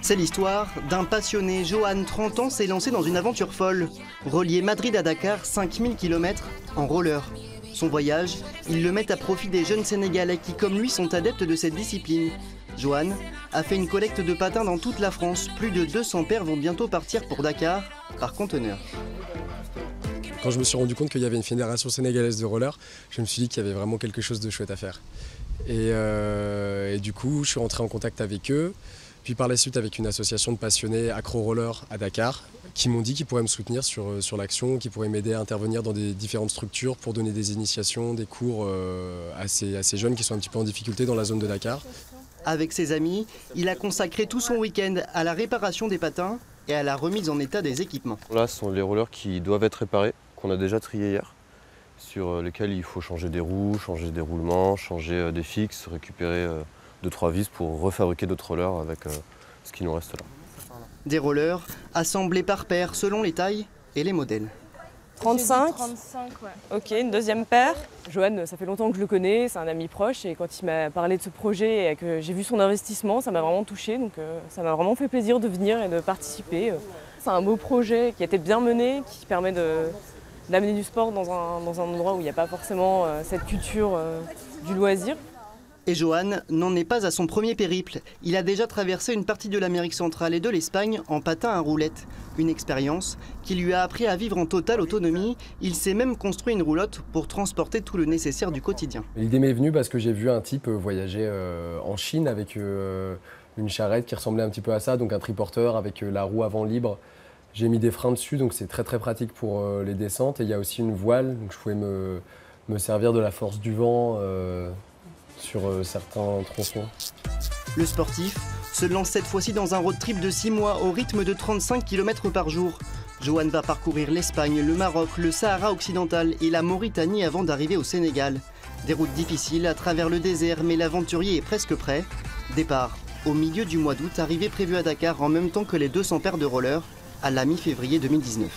C'est l'histoire d'un passionné. Johan, 30 ans, s'est lancé dans une aventure folle. Relier Madrid à Dakar, 5000 km en roller. Son voyage, il le met à profit des jeunes Sénégalais qui, comme lui, sont adeptes de cette discipline. Johan a fait une collecte de patins dans toute la France. Plus de 200 paires vont bientôt partir pour Dakar par conteneur. Quand je me suis rendu compte qu'il y avait une fédération sénégalaise de roller, je me suis dit qu'il y avait vraiment quelque chose de chouette à faire. Et du coup, je suis rentré en contact avec eux. Puis par la suite avec une association de passionnés accro-roller à Dakar qui m'ont dit qu'ils pourraient me soutenir sur l'action, qu'ils pourraient m'aider à intervenir dans des différentes structures pour donner des initiations, des cours à ces jeunes qui sont un petit peu en difficulté dans la zone de Dakar. Avec ses amis, il a consacré tout son week-end à la réparation des patins et à la remise en état des équipements. Là, ce sont les rollers qui doivent être réparés, qu'on a déjà triés hier, sur lesquels il faut changer des roues, changer des roulements, changer des fixes, récupérer 2-3 vis pour refabriquer d'autres rollers avec ce qui nous reste là. Des rollers assemblés par paire selon les tailles et les modèles. 35. 35, ouais. Ok, une deuxième paire. Johan, ça fait longtemps que je le connais, c'est un ami proche et quand il m'a parlé de ce projet et que j'ai vu son investissement, ça m'a vraiment touchée. Donc ça m'a vraiment fait plaisir de venir et de participer. C'est un beau projet qui a été bien mené, qui permet d'amener du sport dans un endroit où il n'y a pas forcément cette culture du loisir. Et Johan n'en est pas à son premier périple. Il a déjà traversé une partie de l'Amérique centrale et de l'Espagne en patin à roulettes. Une expérience qui lui a appris à vivre en totale autonomie. Il s'est même construit une roulotte pour transporter tout le nécessaire du quotidien. L'idée m'est venue parce que j'ai vu un type voyager en Chine avec une charrette qui ressemblait un petit peu à ça, donc un triporteur avec la roue avant libre. J'ai mis des freins dessus, donc c'est très pratique pour les descentes. Et il y a aussi une voile, donc je pouvais me servir de la force du vent sur certains tronçons. Le sportif se lance cette fois-ci dans un road trip de 6 mois au rythme de 35 km par jour. Johan va parcourir l'Espagne, le Maroc, le Sahara occidental et la Mauritanie avant d'arriver au Sénégal. Des routes difficiles à travers le désert, mais l'aventurier est presque prêt. Départ au milieu du mois d'août, arrivée prévue à Dakar en même temps que les 200 paires de rollers à la mi-février 2019.